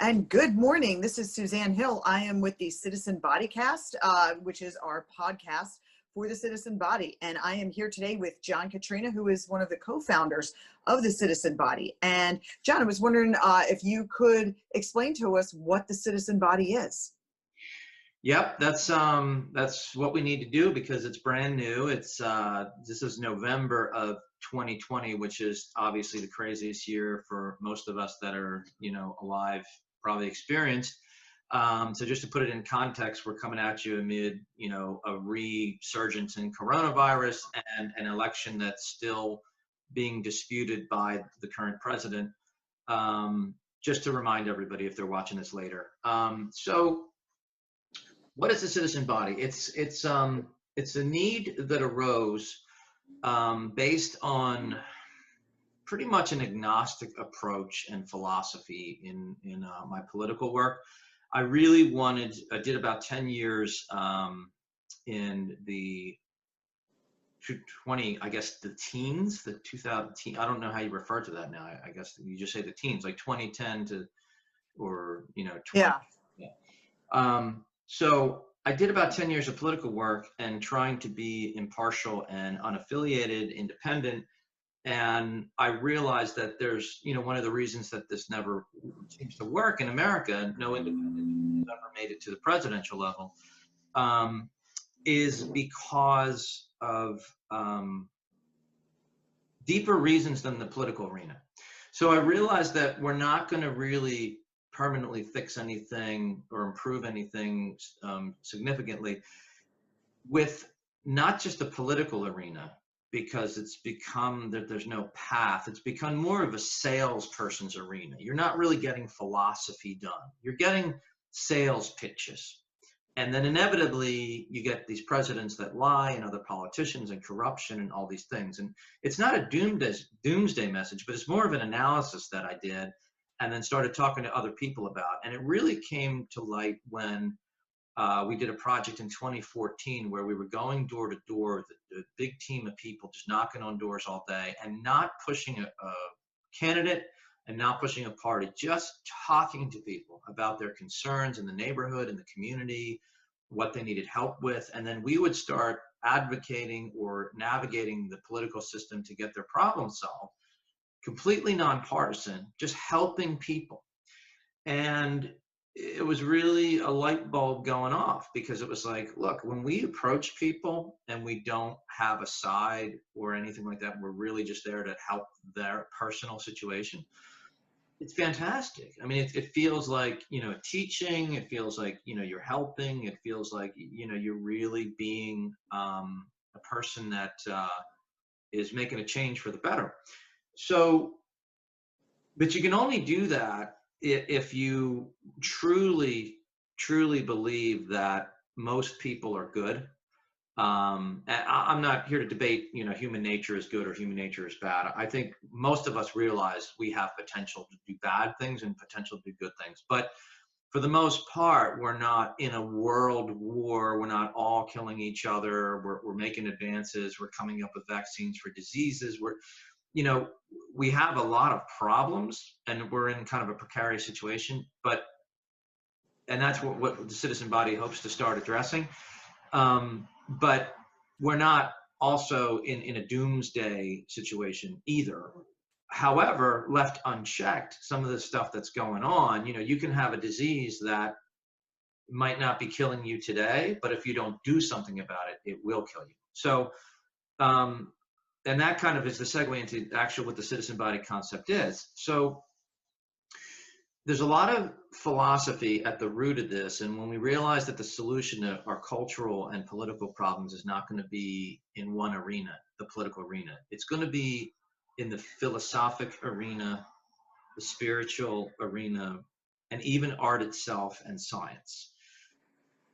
And good morning. This is Susanne Hill. I am with the Citizen Bodycast, which is our podcast for the citizen body. And I am here today with John Katrina, who is one of the co-founders of the Citizen Body. And John, I was wondering if you could explain to us what the Citizen Body is. Yep, that's what we need to do because it's brand new. This is November of 2020, which is obviously the craziest year for most of us that are, alive, probably experienced. So just to put it in context, we're coming at you amid, a resurgence in coronavirus and an election that's still being disputed by the current president. Just to remind everybody if they're watching this later. So what is the citizen body? It's a need that arose based on pretty much an agnostic approach and philosophy in my political work. I did about 10 years in the 20, I guess the teens, the 2000, I don't know how you refer to that now. I guess you just say the teens, like 2010 to, or, 20. Yeah. So I did about 10 years of political work and trying to be impartial and unaffiliated, independent. And I realized that there's, one of the reasons that this never seems to work in America, no independent has ever made it to the presidential level, is because of deeper reasons than the political arena. So I realized that we're not going to really permanently fix anything or improve anything significantly with not just the political arena, because it's become that there's no path. It's become more of a salesperson's arena. You're not really getting philosophy done. You're getting sales pitches. And then inevitably you get these presidents that lie and other politicians and corruption and all these things. And it's not a doomsday message, but it's more of an analysis that I did and then started talking to other people about. And it really came to light when we did a project in 2014 where we were going door to door, the big team of people just knocking on doors all day and not pushing a candidate and not pushing a party, just talking to people about their concerns in the neighborhood, in the community, what they needed help with. And then we would start advocating or navigating the political system to get their problems solved. Completely nonpartisan, just helping people. And it was really a light bulb going off because it was like, look, when we approach people and we don't have a side or anything like that, we're really just there to help their personal situation. It's fantastic. I mean, it feels like, teaching, it feels like, you're helping, it feels like, you're really being a person that is making a change for the better. So, but you can only do that if you truly, truly believe that most people are good. And I'm not here to debate, human nature is good or human nature is bad. I think most of us realize we have potential to do bad things and potential to do good things. But for the most part, we're not in a world war. We're not all killing each other. We're making advances. We're coming up with vaccines for diseases. We have a lot of problems and we're in kind of a precarious situation, and that's what the citizen body hopes to start addressing. But we're not also in a doomsday situation either. However, left unchecked, some of the stuff that's going on, you can have a disease that might not be killing you today, but if you don't do something about it, it will kill you. So, and that kind of is the segue into actually what the citizen body concept is. So there's a lot of philosophy at the root of this. And when we realize that the solution to our cultural and political problems is not going to be in one arena, the political arena, it's going to be in the philosophic arena, the spiritual arena, and even art itself and science.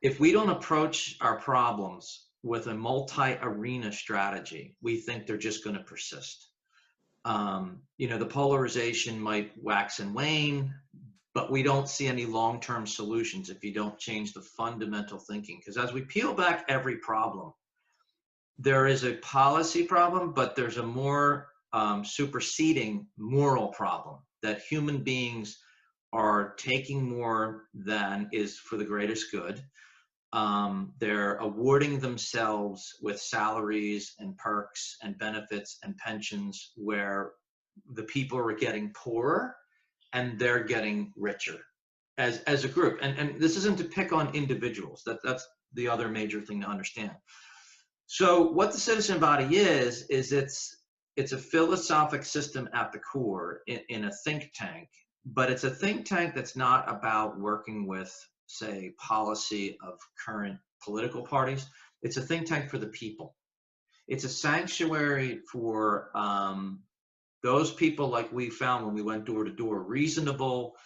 If we don't approach our problems with a multi-arena strategy, we think they're just going to persist. The polarization might wax and wane, but we don't see any long-term solutions if you don't change the fundamental thinking. Because as we peel back every problem, there is a policy problem, but there's a more superseding moral problem that human beings are taking more than is for the greatest good. They're awarding themselves with salaries and perks and benefits and pensions where the people are getting poorer and they're getting richer as a group. And this isn't to pick on individuals. That's the other major thing to understand. So what the citizen body is it's a philosophic system at the core in a think tank, but it's a think tank that's not about working with, say, policy of current political parties. It's a think tank for the people. It's a sanctuary for those people like we found when we went door to door, reasonable,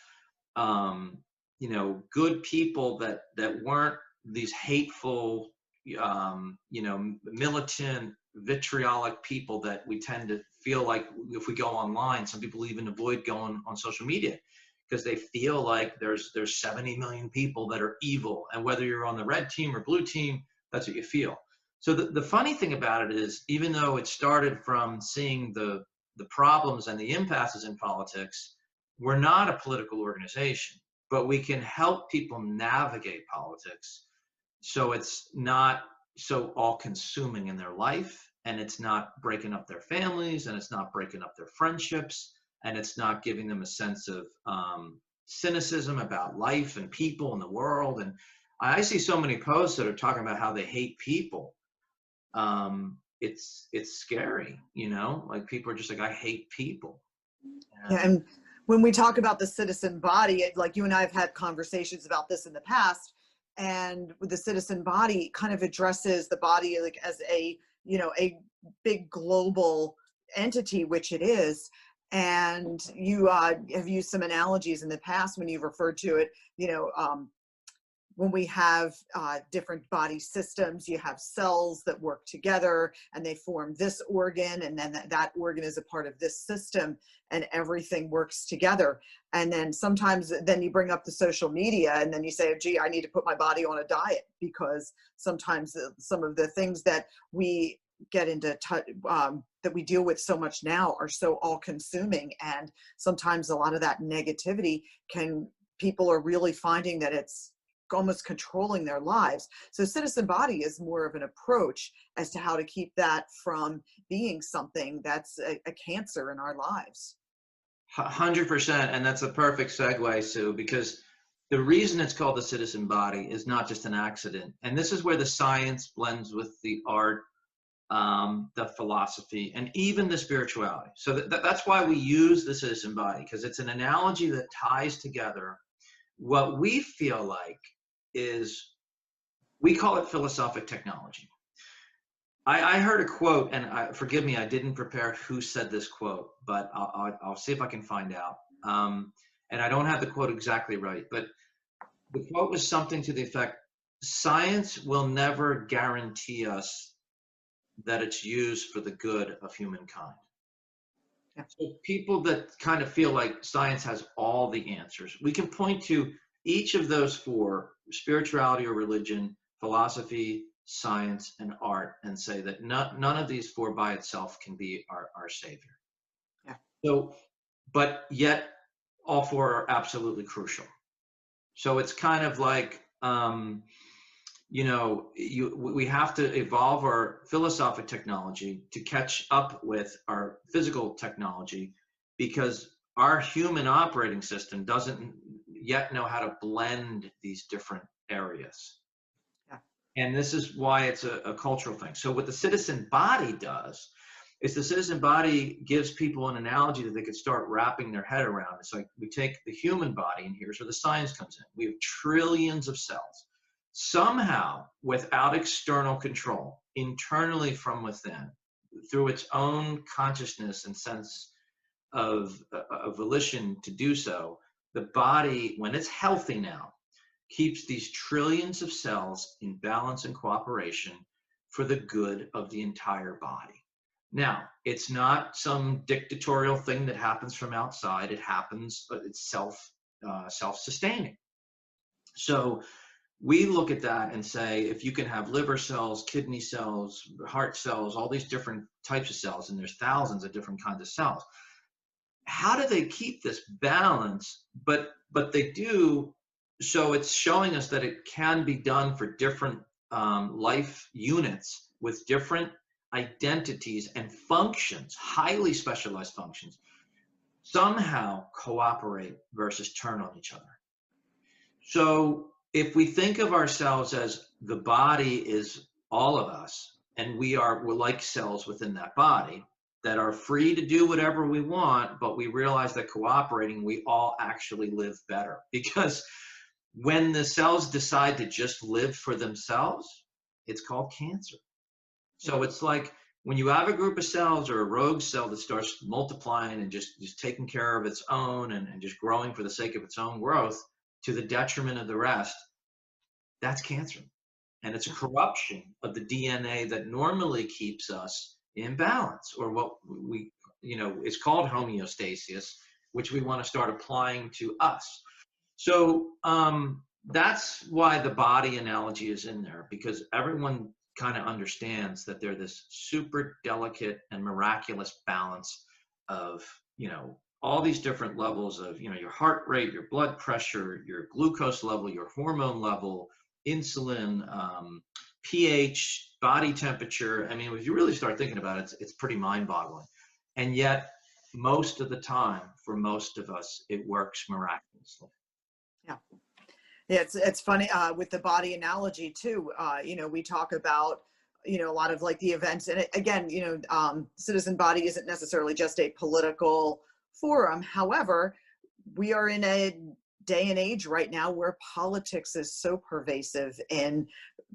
good people that weren't these hateful, militant, vitriolic people that we tend to feel like if we go online. Some people even avoid going on social media because they feel like there's 70 million people that are evil, and whether you're on the red team or blue team, that's what you feel. So the funny thing about it is, even though it started from seeing the problems and the impasses in politics, we're not a political organization, but we can help people navigate politics so it's not so all-consuming in their life, and it's not breaking up their families, and it's not breaking up their friendships, and it's not giving them a sense of cynicism about life and people and the world. And I see so many posts that are talking about how they hate people. It's scary, like people are just like, I hate people. Yeah, and when we talk about the citizen body, like you and I have had conversations about this in the past, and the citizen body kind of addresses the body like as a big global entity, which it is. And you have used some analogies in the past when you've referred to it, when we have different body systems, you have cells that work together and they form this organ, and then that organ is a part of this system, and everything works together. And then sometimes then you bring up the social media, and then you say, gee, I need to put my body on a diet, because sometimes some of the things that we get into that we deal with so much now are so all consuming. And sometimes a lot of that negativity people are really finding that it's almost controlling their lives. So citizen body is more of an approach as to how to keep that from being something that's a cancer in our lives. 100%. And that's a perfect segue, Sue, because the reason it's called the citizen body is not just an accident. And this is where the science blends with the art, the philosophy, and even the spirituality. So that's why we use the citizen body, because it's an analogy that ties together what we feel like is, we call it philosophic technology. I heard a quote, and forgive me, I didn't prepare who said this quote, but I'll see if I can find out. And I don't have the quote exactly right, but the quote was something to the effect, science will never guarantee us that it's used for the good of humankind. Yeah. So people that kind of feel like science has all the answers, we can point to each of those four, spirituality or religion, philosophy, science, and art, and say that none of these four by itself can be our savior. Yeah. So, but yet all four are absolutely crucial. So it's kind of like, we have to evolve our philosophic technology to catch up with our physical technology, because our human operating system doesn't yet know how to blend these different areas. Yeah. And this is why it's a cultural thing. So what the citizen body does is the citizen body gives people an analogy that they could start wrapping their head around. It's like we take the human body, and here's where the science comes in. We have trillions of cells. Somehow, without external control, internally from within, through its own consciousness and sense of volition to do so, the body, when it's healthy now, keeps these trillions of cells in balance and cooperation for the good of the entire body. Now, it's not some dictatorial thing that happens from outside. It happens, it's self-sustaining. So we look at that and say, if you can have liver cells, kidney cells, heart cells, all these different types of cells, and there's thousands of different kinds of cells, how do they keep this balance? But they do. So it's showing us that it can be done for different life units with different identities and functions, highly specialized functions, somehow cooperate versus turn on each other. So if we think of ourselves as the body is all of us, and we're like cells within that body that are free to do whatever we want, but we realize that cooperating, we all actually live better. Because when the cells decide to just live for themselves, it's called cancer. So it's like when you have a group of cells or a rogue cell that starts multiplying and just taking care of its own and just growing for the sake of its own growth to the detriment of the rest, that's cancer. And it's a corruption of the DNA that normally keeps us in balance, or what we, it's called homeostasis, which we want to start applying to us. So that's why the body analogy is in there, because everyone kind of understands that they're this super delicate and miraculous balance of, all these different levels of, your heart rate, your blood pressure, your glucose level, your hormone level, insulin, pH, body temperature. I mean, if you really start thinking about it, it's pretty mind-boggling. And yet, most of the time, for most of us, it works miraculously. Yeah. Yeah, it's funny with the body analogy too. We talk about, a lot of like the events, and again, Citizen Body isn't necessarily just a political forum. However, we are in a day and age right now where politics is so pervasive in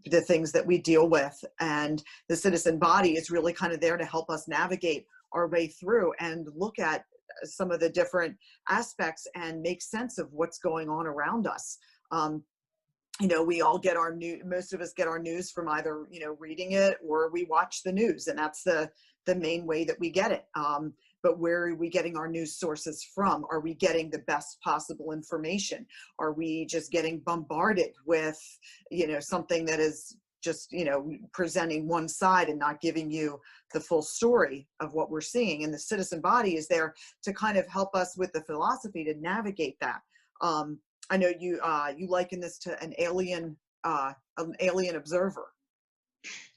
the things that we deal with, and the Citizen Body is really kind of there to help us navigate our way through and look at some of the different aspects and make sense of what's going on around us. We all get most of us get our news from either, reading it or we watch the news, and that's the main way that we get it. But where are we getting our news sources from? Are we getting the best possible information? Are we just getting bombarded with, something that is just, presenting one side and not giving you the full story of what we're seeing? And the Citizen Body is there to kind of help us with the philosophy to navigate that. I know you liken this to an alien observer.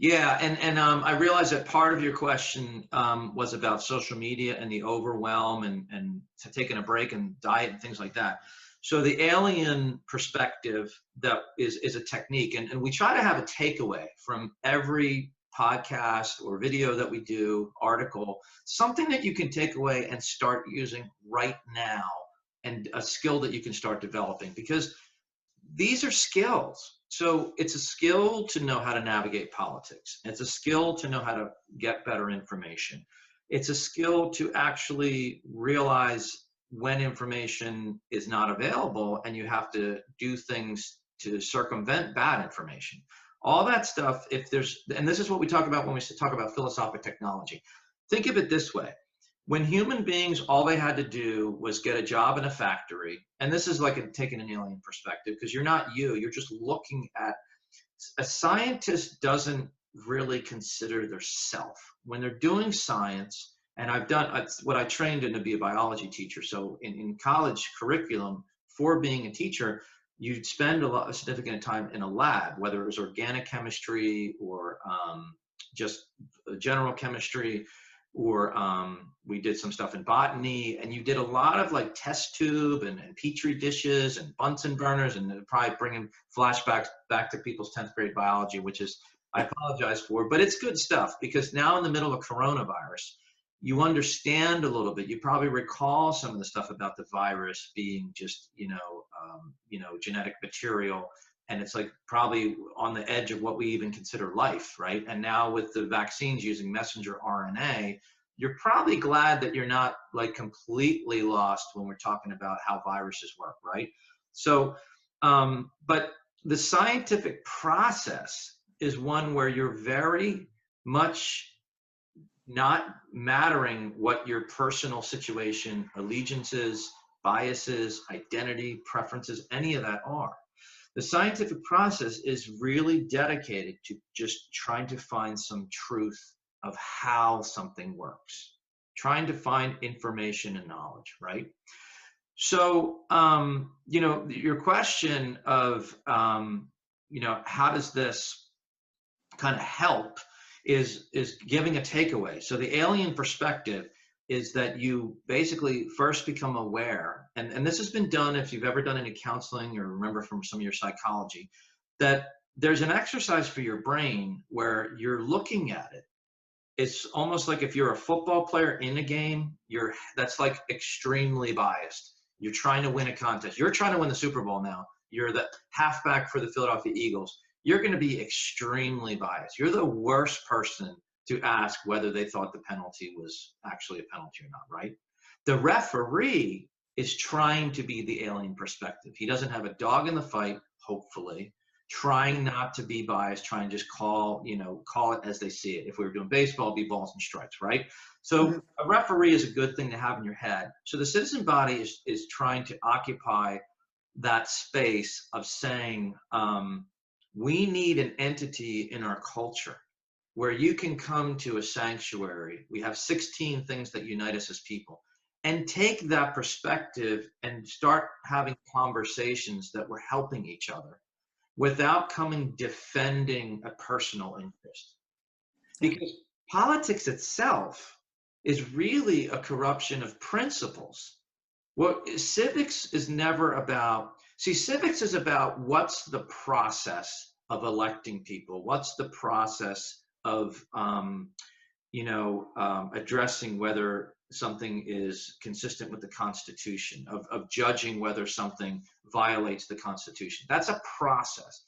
Yeah, and I realize that part of your question was about social media and the overwhelm and taking a break and diet and things like that. So the alien perspective that is a technique, and we try to have a takeaway from every podcast or video that we do, article, something that you can take away and start using right now, and a skill that you can start developing, because these are skills. So it's a skill to know how to navigate politics. It's a skill to know how to get better information. It's a skill to actually realize when information is not available and you have to do things to circumvent bad information. All that stuff, and this is what we talk about when we talk about philosophic technology. Think of it this way. When human beings, all they had to do was get a job in a factory, and this is like taking an alien perspective, because you're not you're just looking at, a scientist doesn't really consider their self. When they're doing science, and what I trained in to be a biology teacher. So in college curriculum for being a teacher, you'd spend a significant time in a lab, whether it was organic chemistry or just general chemistry, or we did some stuff in botany, and you did a lot of like test tube and petri dishes and Bunsen burners, and probably bringing flashbacks back to people's 10th grade biology, which is, I apologize for, but it's good stuff, because now in the middle of coronavirus, you understand a little bit. You probably recall some of the stuff about the virus being just, genetic material. And it's like probably on the edge of what we even consider life, right? And now with the vaccines using messenger RNA, you're probably glad that you're not like completely lost when we're talking about how viruses work, right? So, but the scientific process is one where you're very much not mattering what your personal situation, allegiances, biases, identity, preferences, any of that are. The scientific process is really dedicated to just trying to find some truth of how something works, trying to find information and knowledge, right? So, you know, your question of, you know, how does this kind of help is giving a takeaway. So the alien perspective is that you basically first become aware, and this has been done if you've ever done any counseling or remember from some of your psychology, that there's an exercise for your brain where you're looking at it. It's almost like if you're a football player in a game, that's like extremely biased. You're trying to win a contest. You're trying to win the Super Bowl now. You're the halfback for the Philadelphia Eagles. You're going to be extremely biased. You're the worst person to ask whether they thought the penalty was actually a penalty or not, right? The referee is trying to be the alien perspective. He doesn't have a dog in the fight, hopefully, trying not to be biased, trying to just call it as they see it. If we were doing baseball, it'd be balls and strikes, right? So a referee is a good thing to have in your head. So the citizen body is trying to occupy that space of saying, we need an entity in our culture where you can come to a sanctuary. We have 16 things that unite us as people, and take that perspective and start having conversations that we're helping each other without coming defending a personal interest. Because politics itself is really a corruption of principles. Well, civics is never about, civics is about what's the process of electing people? What's the process of, addressing whether something is consistent with the Constitution, of judging whether something violates the Constitution. That's a process.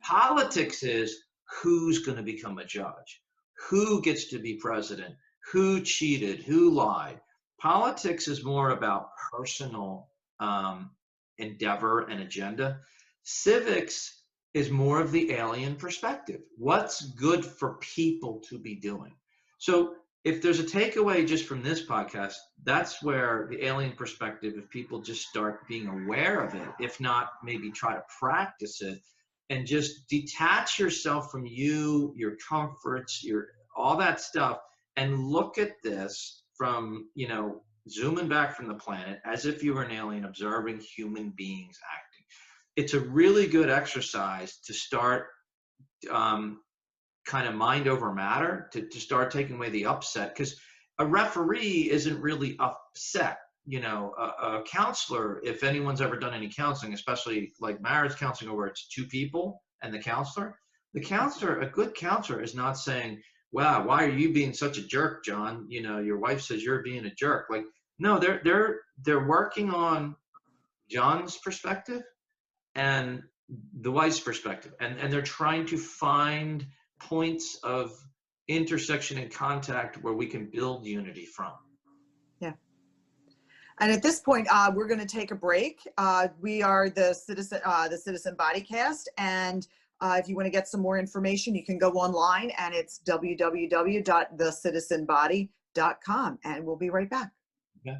Politics is who's going to become a judge, who gets to be president, who cheated, who lied. Politics is more about personal endeavor and agenda. Civics is more of the alien perspective. What's good for people to be doing? So if there's a takeaway just from this podcast, that's where the alien perspective, if people just start being aware of it, if not maybe try to practice it, and just detach yourself from you, your comforts, your all that stuff, and look at this from, zooming back from the planet as if you were an alien observing human beings acting. It's a really good exercise to start kind of mind over matter, to start taking away the upset, because a referee isn't really upset. A counselor, if anyone's ever done any counseling, especially like marriage counseling where it's two people and the counselor, a good counselor is not saying, wow, why are you being such a jerk, John? Your wife says you're being a jerk. Like, no, they're working on John's perspective and the wife's perspective, and they're trying to find points of intersection and contact where we can build unity from. Yeah. And at this point, we're going to take a break. We are the Citizen Bodycast, and if you want to get some more information, you can go online, and it's www.thecitizenbody.com, and we'll be right back. Okay.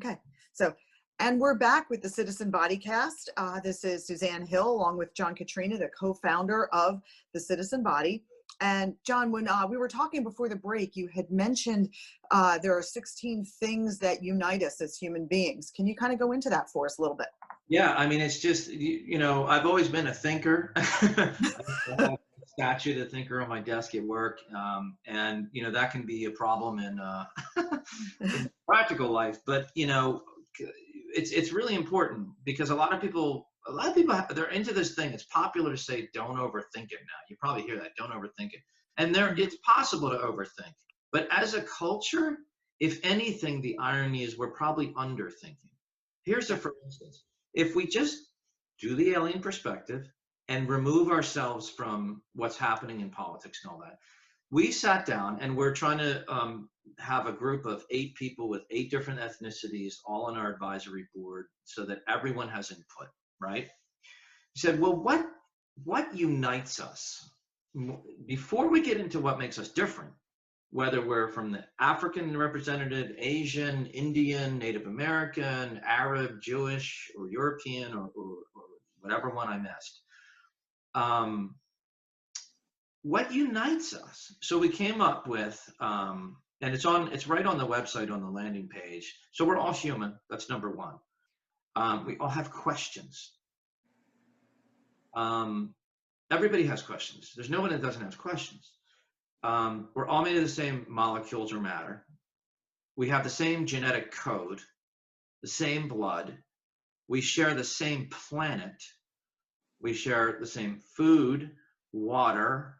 Okay. So, and we're back with the Citizen Bodycast. This is Susanne Hill, along with John Katrina, the co-founder of the Citizen Body. And John, when we were talking before the break, you had mentioned there are 16 things that unite us as human beings. Can you kind of go into that for us a little bit? Yeah, I mean, it's just, I've always been a thinker. I have a statue, the thinker on my desk at work. And, that can be a problem in practical life. But, it's really important because a lot of people, they're into this thing. It's popular to say, don't overthink it now. You probably hear that, don't overthink it. And it's possible to overthink. But as a culture, if anything, the irony is we're probably underthinking. Here's for instance, if we just do the alien perspective and remove ourselves from what's happening in politics and all that, we sat down and we're trying to have a group of 8 people with 8 different ethnicities all on our advisory board so that everyone has input, right? He said, well, what unites us? Before we get into what makes us different, whether we're from the African representative, Asian, Indian, Native American, Arab, Jewish, or European, or whatever one I missed, what unites us? So we came up with, and it's right on the website on the landing page. So we're all human. That's number one. We all have questions. Everybody has questions. There's no one that doesn't have questions. We're all made of the same molecules or matter. We have the same genetic code, the same blood. We share the same planet. We share the same food, water,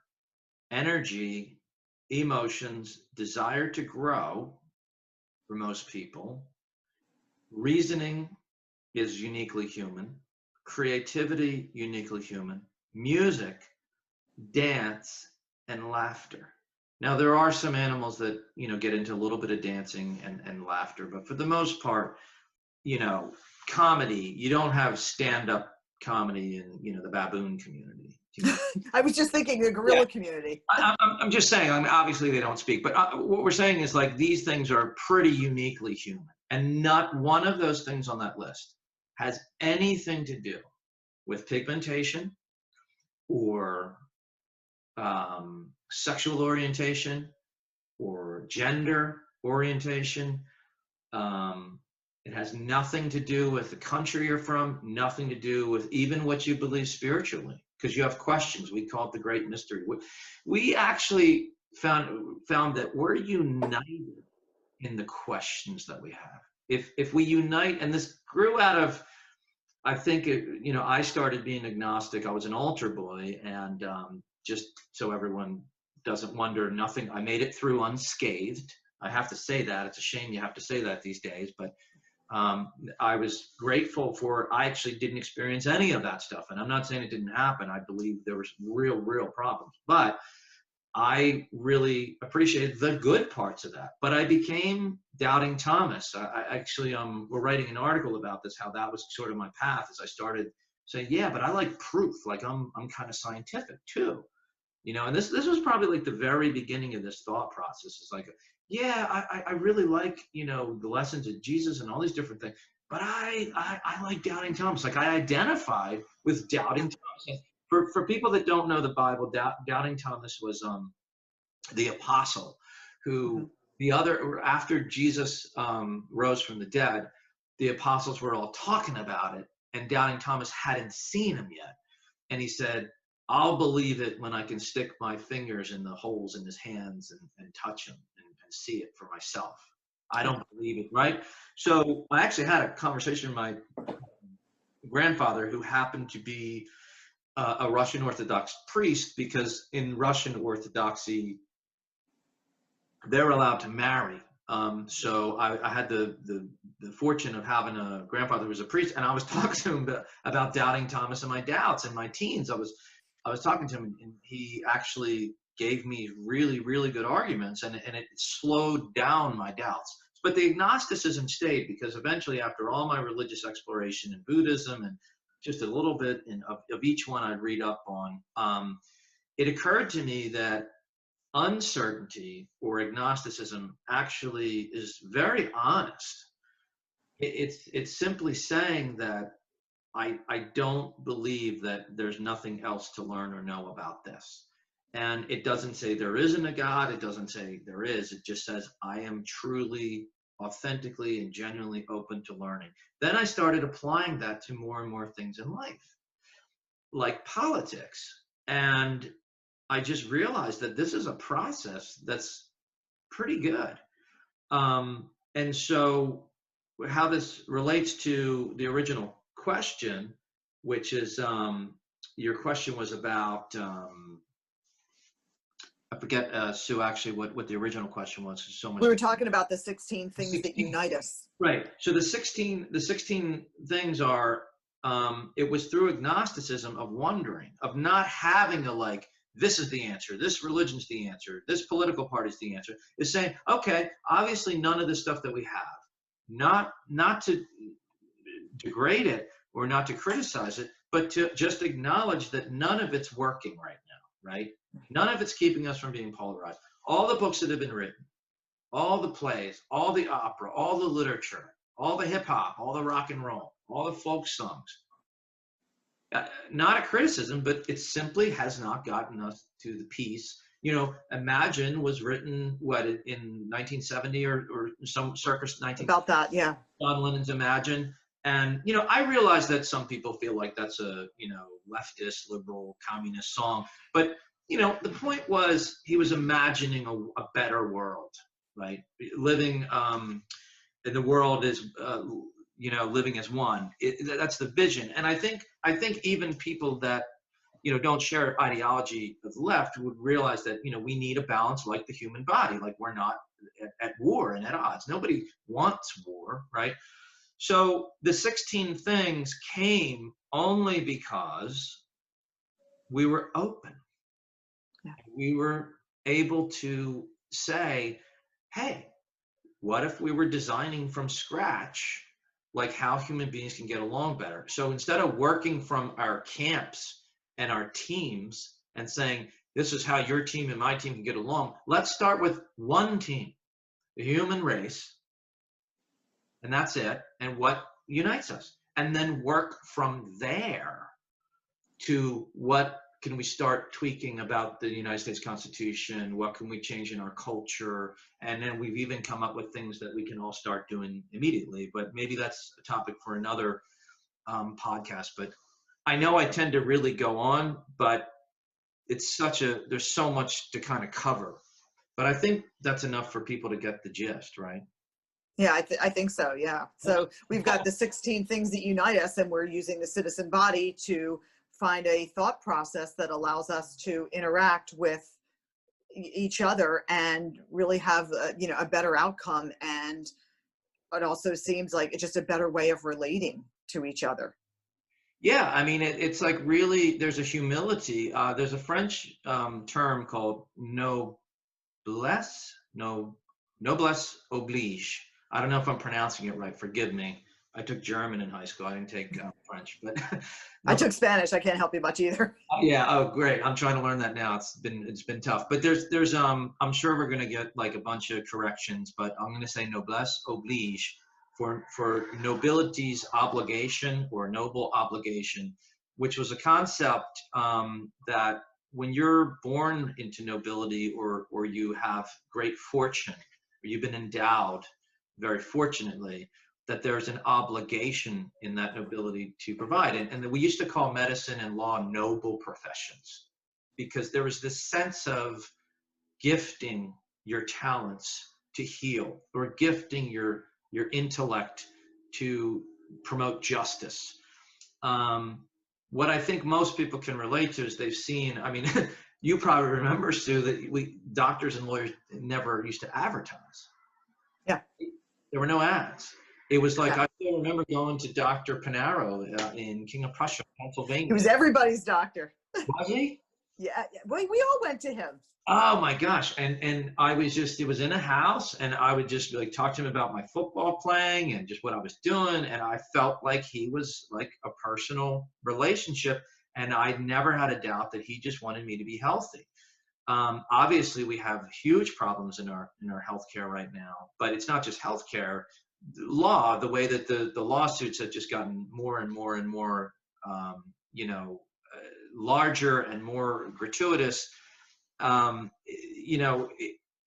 energy, emotions, desire to grow for most people. Reasoning is uniquely human. Creativity, uniquely human. Music, dance, and laughter. Now, there are some animals that, get into a little bit of dancing and laughter, but for the most part, comedy, you don't have stand-up comedy in, the baboon community. I was just thinking the gorilla community. I'm just saying, obviously they don't speak, but what we're saying is like these things are pretty uniquely human, and not one of those things on that list has anything to do with pigmentation or sexual orientation or gender orientation. It has nothing to do with the country you're from, nothing to do with even what you believe spiritually, because you have questions. We call it the great mystery. We actually found that we're united in the questions that we have. If we unite, and this grew out of, I think, I started being agnostic. I was an altar boy, and just so everyone doesn't wonder, I made it through unscathed. I have to say that. It's a shame you have to say that these days, but I was grateful I actually didn't experience any of that stuff. And I'm not saying it didn't happen. I believe there was real problems, but I really appreciated the good parts of that. But I became doubting Thomas. I actually, we're writing an article about this, how that was sort of my path as I started saying, yeah, but I like proof. Like I'm kind of scientific too. And this was probably like the very beginning of this thought process. It's like, yeah, I really like, the lessons of Jesus and all these different things, but I like doubting Thomas. Like I identified with doubting Thomas. For people that don't know the Bible, doubting Thomas was the apostle who after Jesus rose from the dead, the apostles were all talking about it, and doubting Thomas hadn't seen him yet. And he said, I'll believe it when I can stick my fingers in the holes in his hands and touch him and see it for myself. I don't believe it, right? So I actually had a conversation with my grandfather, who happened to be a Russian Orthodox priest, because in Russian Orthodoxy, they're allowed to marry. So I had the fortune of having a grandfather who was a priest, and I was talking to him about doubting Thomas and my doubts in my teens. I was talking to him, and he actually gave me really good arguments, and it slowed down my doubts. But the agnosticism stayed, because eventually, after all my religious exploration in Buddhism and just a little bit of each one I'd read up on, it occurred to me that uncertainty or agnosticism actually is very honest. It's simply saying that I don't believe that there's nothing else to learn or know about this. And it doesn't say there isn't a God. It doesn't say there is. It just says I am truly, authentically, and genuinely open to learning. Then I started applying that to more and more things in life, like politics. And I just realized that this is a process that's pretty good. And so how this relates to the original question, which is your question was about, I forget, Sue, actually what the original question was. So much. We were talking about the 16 things that unite us. Right. So the 16 things are, it was through agnosticism of wondering, of not having a this is the answer, this religion's the answer, this political party's the answer. Is saying, okay, obviously none of the stuff that we have, not to degrade it or not to criticize it, but to just acknowledge that none of it's working right now, right? None of it's keeping us from being polarized. All the books that have been written, all the plays, all the opera, all the literature, all the hip hop, all the rock and roll, all the folk songs, not a criticism, but it simply has not gotten us to the peace. Imagine was written, what, in 1970 or some circa 19. About that, yeah. John Lennon's Imagine. And, I realize that some people feel like that's a, leftist, liberal, communist song. But, the point was he was imagining a better world, right? Living in the world is, living as one. That's the vision. And I think even people that, don't share ideology of the left would realize that, we need a balance like the human body. Like, we're not at war and at odds. Nobody wants war, right? So the 16 things came only because we were open. Yeah. We were able to say, hey, what if we were designing from scratch, like how human beings can get along better? So instead of working from our camps and our teams and saying, this is how your team and my team can get along, let's start with one team, the human race, and that's it, and what unites us, and then work from there to what can we start tweaking about the United States Constitution, what can we change in our culture, and then we've even come up with things that we can all start doing immediately. But maybe that's a topic for another podcast. But I know I tend to really go on, but it's there's so much to kind of cover. But I think that's enough for people to get the gist, right? Yeah, I think so. Yeah. So we've got the 16 things that unite us, and we're using the citizen body to find a thought process that allows us to interact with each other and really have a better outcome. And it also seems like it's just a better way of relating to each other. Yeah, I mean, it's like really, there's a humility. There's a French term called noblesse oblige. I don't know if I'm pronouncing it right. Forgive me. I took German in high school. I didn't take French, but I took Spanish. I can't help you much either. Yeah. Oh, great. I'm trying to learn that now. It's been tough, but there's I'm sure we're going to get like a bunch of corrections, but I'm going to say noblesse oblige for nobility's obligation or noble obligation, which was a concept that when you're born into nobility or you have great fortune or you've been endowed very fortunately, that there's an obligation in that nobility to provide. And we used to call medicine and law noble professions because there was this sense of gifting your talents to heal or gifting your intellect to promote justice. What I think most people can relate to is they've seen, I mean, you probably remember, Sue, that doctors and lawyers never used to advertise. Yeah. There were no ads. It was like, I still remember going to Dr. Panaro in King of Prussia, Pennsylvania. He was everybody's doctor. Was he? Yeah. We all went to him. Oh my gosh. And I was it was in a house and I would just like talk to him about my football playing and just what I was doing. And I felt like he was like a personal relationship. And I never had a doubt that he just wanted me to be healthy. Obviously we have huge problems in our healthcare right now, but it's not just healthcare. Law, the way that the lawsuits have just gotten more and more and more, larger and more gratuitous.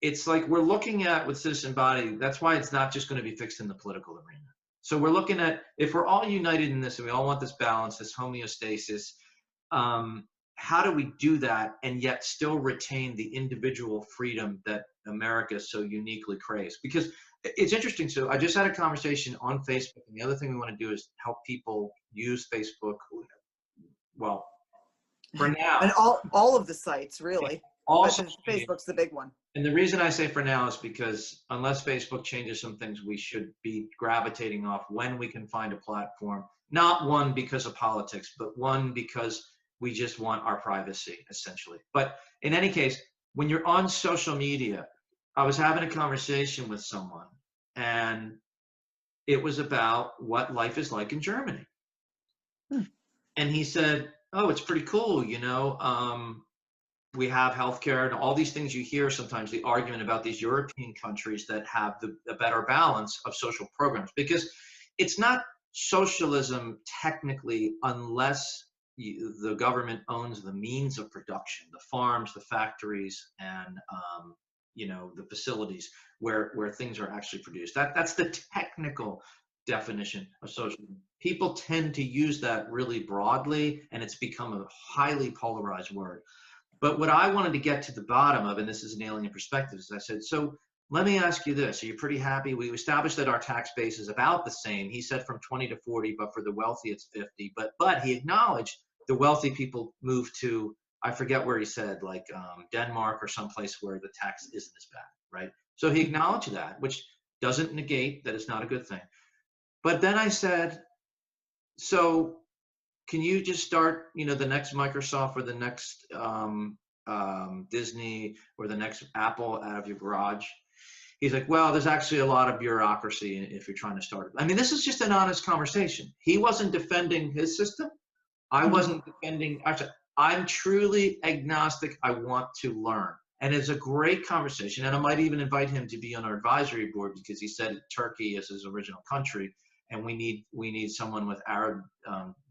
It's like we're looking at with citizen body. That's why it's not just going to be fixed in the political arena. So we're looking at, if we're all united in this and we all want this balance, this homeostasis, how do we do that and yet still retain the individual freedom that America so uniquely craves? Because it's interesting. So I just had a conversation on Facebook, and the other thing we want to do is help people use Facebook. Well, for now. And all of the sites, really. Also, Facebook's the big one. And the reason I say for now is because unless Facebook changes some things, we should be gravitating off when we can find a platform. Not one because of politics, but one because we just want our privacy, essentially. But in any case, when you're on social media, I was having a conversation with someone, and it was about what life is like in Germany. And he said, oh, it's pretty cool, we have healthcare and all these things you hear sometimes, the argument about these European countries that have the better balance of social programs, because it's not socialism technically unless the government owns the means of production, the farms, the factories, and the facilities where things are actually produced. That's the technical definition of socialism. People tend to use that really broadly, and it's become a highly polarized word. But what I wanted to get to the bottom of, and this is an alien perspective, is I said, so let me ask you this. Are you pretty happy? We established that our tax base is about the same. He said from 20 to 40, but for the wealthy, it's 50. But he acknowledged the wealthy people move to, I forget where he said, like Denmark or someplace where the tax isn't as bad, right? So he acknowledged that, which doesn't negate that it's not a good thing. But then I said, so can you just start, the next Microsoft or the next Disney or the next Apple out of your garage? He's like, well, there's actually a lot of bureaucracy if you're trying to start it. I mean, this is just an honest conversation. He wasn't defending his system. I wasn't defending. I'm truly agnostic. I want to learn. And it's a great conversation. And I might even invite him to be on our advisory board, because he said Turkey is his original country. And we need someone with Arab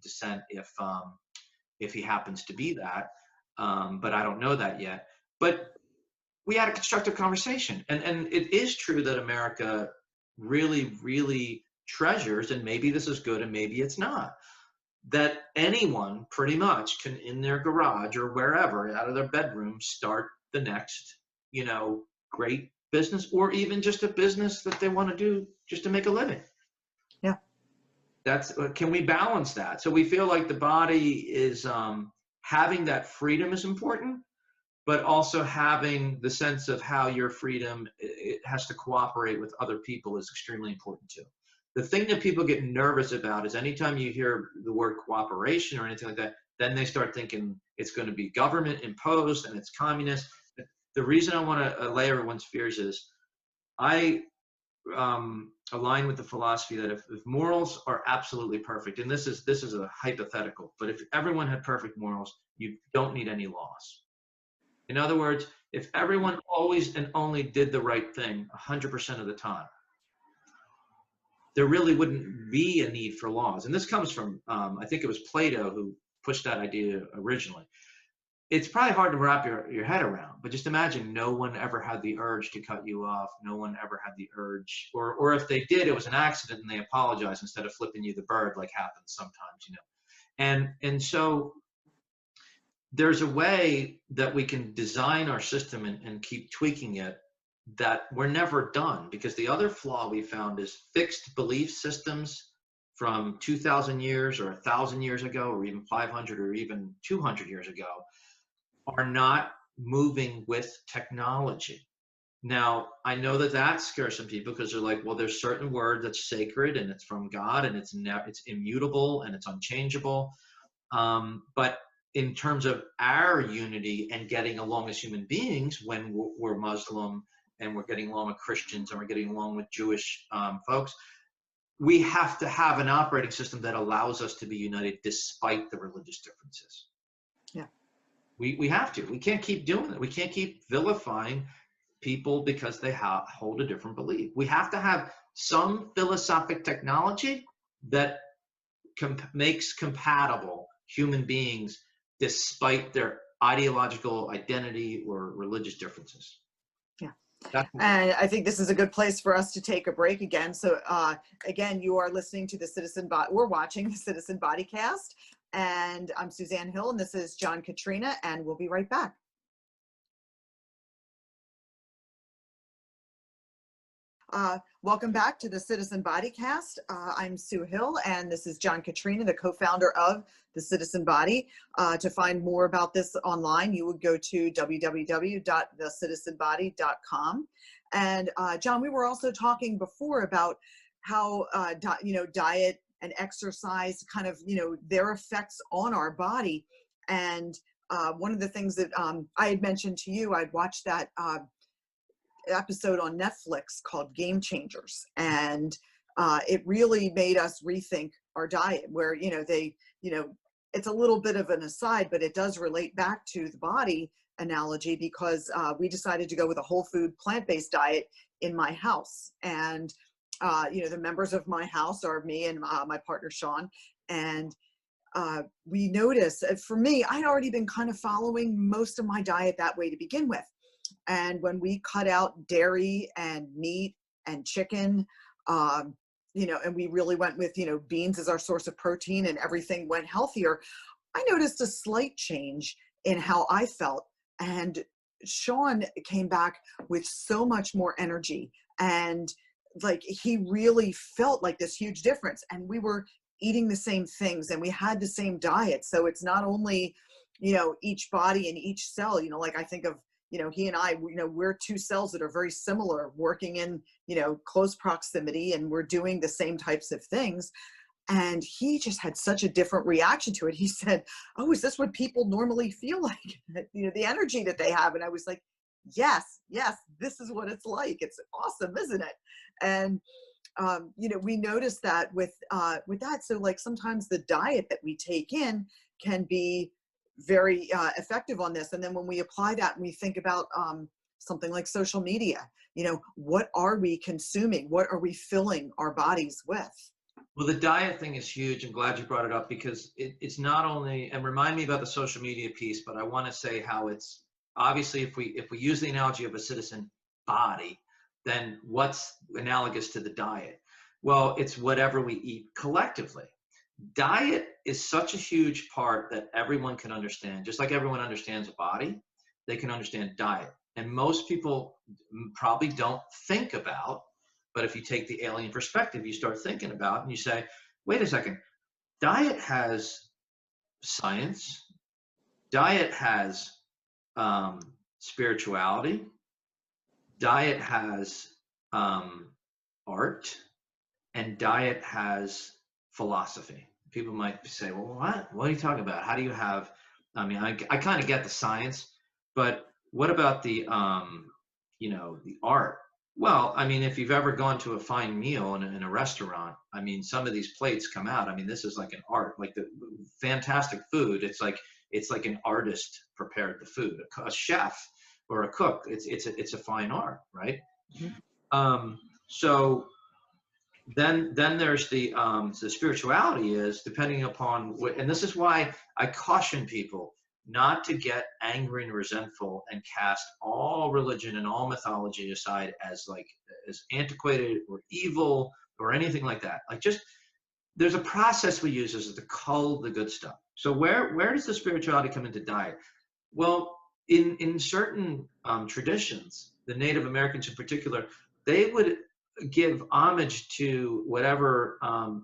descent if he happens to be that, but I don't know that yet. But we had a constructive conversation, and it is true that America really, really treasures, and maybe this is good and maybe it's not, that anyone pretty much can, in their garage or wherever, out of their bedroom, start the next, great business, or even just a business that they want to do just to make a living. Yeah. Can we balance that? So we feel like the body is having that freedom is important, but also having the sense of how your freedom, it has to cooperate with other people, is extremely important too. The thing that people get nervous about is anytime you hear the word cooperation or anything like that, then they start thinking it's going to be government imposed and it's communist. The reason I want to allay everyone's fears is I align with the philosophy that if morals are absolutely perfect, and this is a hypothetical, but if everyone had perfect morals, you don't need any laws. In other words, if everyone always and only did the right thing 100% of the time, there really wouldn't be a need for laws. And this comes from, I think it was Plato who pushed that idea originally. It's probably hard to wrap your head around, but just imagine no one ever had the urge to cut you off. No one ever had the urge, or if they did, it was an accident and they apologized instead of flipping you the bird, like happens sometimes, And so there's a way that we can design our system and keep tweaking it, that we're never done. Because the other flaw we found is fixed belief systems from 2,000 years or 1,000 years ago, or even 500 or even 200 years ago, are not moving with technology. Now, I know that scares some people, because they're like, well, there's certain word that's sacred and it's from God and it's immutable and it's unchangeable. But in terms of our unity and getting along as human beings, when we're Muslim and we're getting along with Christians and we're getting along with Jewish folks, we have to have an operating system that allows us to be united despite the religious differences. Yeah. We have to. We can't keep doing it. We can't keep vilifying people because they hold a different belief. We have to have some philosophic technology that makes compatible human beings despite their ideological identity or religious differences. Yeah. And I think this is a good place for us to take a break again. So again, you are listening to the we're watching the Citizen Bodycast. And I'm Susanne Hill, and this is John Katrina, and we'll be right back. Welcome back to the Citizen Bodycast. I'm Sue Hill, and this is John Katrina, the co-founder of the Citizen Body. To find more about this online, you would go to www.thecitizenbody.com. And John, we were also talking before about how diet and exercise kind of, their effects on our body. And one of the things that I had mentioned to you, I'd watched that episode on Netflix called Game Changers. And it really made us rethink our diet, where, it's a little bit of an aside, but it does relate back to the body analogy, because we decided to go with a whole food plant-based diet in my house. And the members of my house are me and my partner, Sean. And we noticed, for me, I'd already been kind of following most of my diet that way to begin with. And when we cut out dairy and meat and chicken, and we really went with, beans as our source of protein, and everything went healthier, I noticed a slight change in how I felt. And Sean came back with so much more energy, and like he really felt like this huge difference. And we were eating the same things, and we had the same diet. So it's not only, each body and each cell, like I think of, he and I, we're two cells that are very similar, working in, close proximity, and we're doing the same types of things. And he just had such a different reaction to it. He said, "Oh, is this what people normally feel like?" The energy that they have. And I was like, yes, this is what it's like. It's awesome, isn't it? And, we noticed that with that. So like sometimes the diet that we take in can be very effective on this. And then when we apply that and we think about something like social media, what are we consuming? What are we filling our bodies with? Well, the diet thing is huge. I'm glad you brought it up, because it's not only, and remind me about the social media piece, but I want to say how it's obviously, if we use the analogy of a citizen body, then what's analogous to the diet? Well, it's whatever we eat collectively. Diet is such a huge part that everyone can understand. Just like everyone understands a body, they can understand diet. And most people probably don't think about, but if you take the alien perspective, you start thinking about, and you say, wait a second, diet has science, diet has spirituality, diet has art, and diet has philosophy. People might say, well, what are you talking about? How do you have, I mean, I kind of get the science, but what about the, the art? Well, I mean, if you've ever gone to a fine meal in a restaurant, I mean, some of these plates come out. I mean, this is like an art, like the fantastic food. It's like an artist prepared the food, a chef or a cook. It's a fine art, right? Mm-hmm. So then there's the spirituality is depending upon what, and this is why I caution people not to get angry and resentful and cast all religion and all mythology aside as antiquated or evil or anything like that. Like, just, there's a process we use is to cull the good stuff. So where does the spirituality come into diet? Well, in certain traditions, the Native Americans in particular, they would give homage to whatever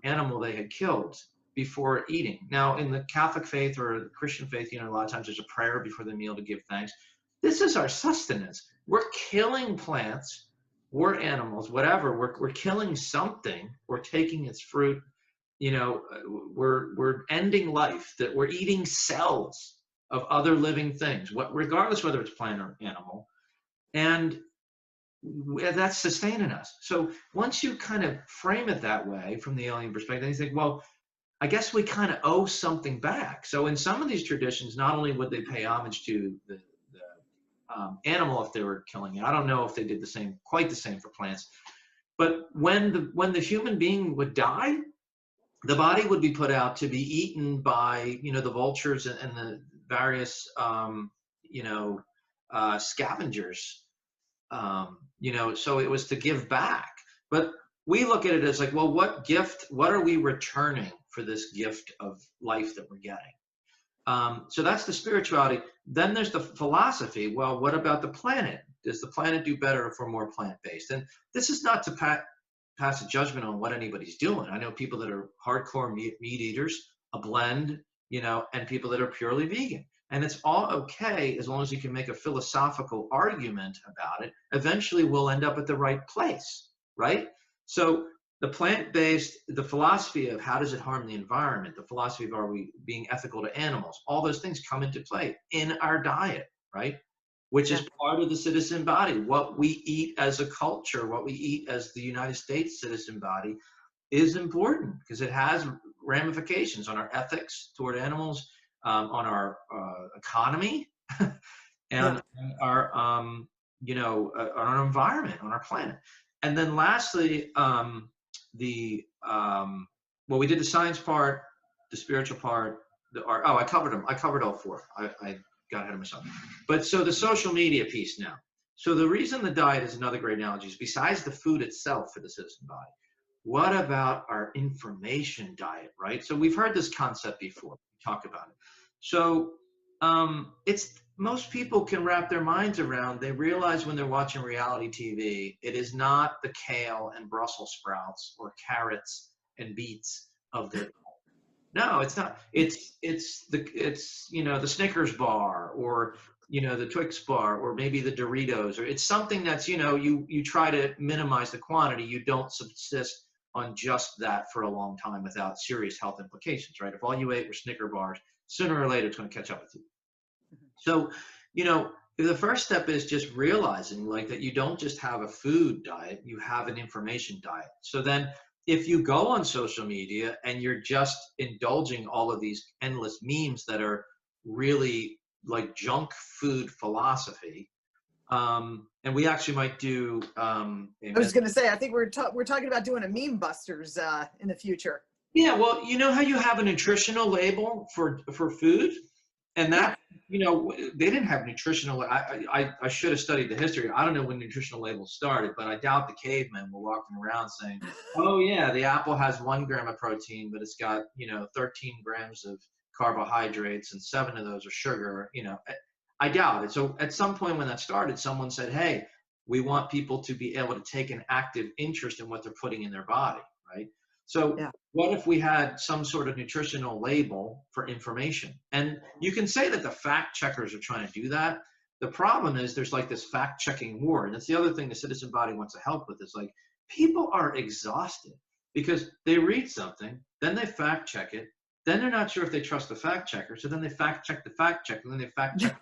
animal they had killed before eating. Now, in the Catholic faith or the Christian faith, a lot of times there's a prayer before the meal to give thanks. This is our sustenance. We're killing plants, we're animals, whatever. We're killing something. We're taking its fruit. We're ending life. That we're eating cells of other living things, regardless whether it's plant or animal, and that's sustaining us. So once you kind of frame it that way from the alien perspective, you think, well, I guess we kind of owe something back. So in some of these traditions, not only would they pay homage to the animal if they were killing it, I don't know if they did quite the same for plants, but when the human being would die, the body would be put out to be eaten by the vultures and the various scavengers. So it was to give back. But we look at it as like, well, what are we returning for this gift of life that we're getting? So that's the spirituality. Then there's the philosophy. Well, what about the planet? Does the planet do better if we're more plant-based? And this is not to pass a judgment on what anybody's doing. I know people that are hardcore meat eaters, a blend, and people that are purely vegan. And it's all okay as long as you can make a philosophical argument about it. Eventually, we'll end up at the right place, right? So the plant-based, the philosophy of how does it harm the environment, the philosophy of are we being ethical to animals, all those things come into play in our diet, right? Which is part of the citizen body. What we eat as a culture, what we eat as the United States citizen body is important because it has ramifications on our ethics toward animals, on our economy, and our on our environment, on our planet. And then lastly, we did the science part. the spiritual part, the art. Oh, I covered them. I covered all four. I got ahead of myself. But so the social media piece now. So the reason the diet is another great analogy is besides the food itself for the citizen body, what about our information diet, right? So we've heard this concept before. We talk about it. So it's most people can wrap their minds around. They realize when they're watching reality TV, it is not the kale and Brussels sprouts or carrots and beets of their. No, it's not. It's the Snickers bar or the Twix bar or maybe the Doritos, or it's something that's you try to minimize the quantity. You don't subsist on just that for a long time without serious health implications, right? If all you ate were Snicker bars, sooner or later it's going to catch up with you. So, the first step is just realizing like that you don't just have a food diet, you have an information diet. So then if you go on social media and you're just indulging all of these endless memes that are really like junk food philosophy, and we actually might do. I was going to say, I think we're talking about doing a meme busters in the future. Yeah, well, you know how you have a nutritional label for food, and that they didn't have nutritional. I should have studied the history. I don't know when nutritional labels started, but I doubt the cavemen were walking around saying, "Oh yeah, the apple has 1 gram of protein, but it's got 13 grams of carbohydrates, and 7 of those are sugar." I doubt it. So at some point when that started, someone said, "Hey, we want people to be able to take an active interest in what they're putting in their body," right? So yeah. What if we had some sort of nutritional label for information? And you can say that the fact checkers are trying to do that. The problem is there's like this fact checking war. And that's the other thing the citizen body wants to help with is like people are exhausted because they read something, then they fact check it, then they're not sure if they trust the fact checker. So then they fact check the fact check, and then they fact check.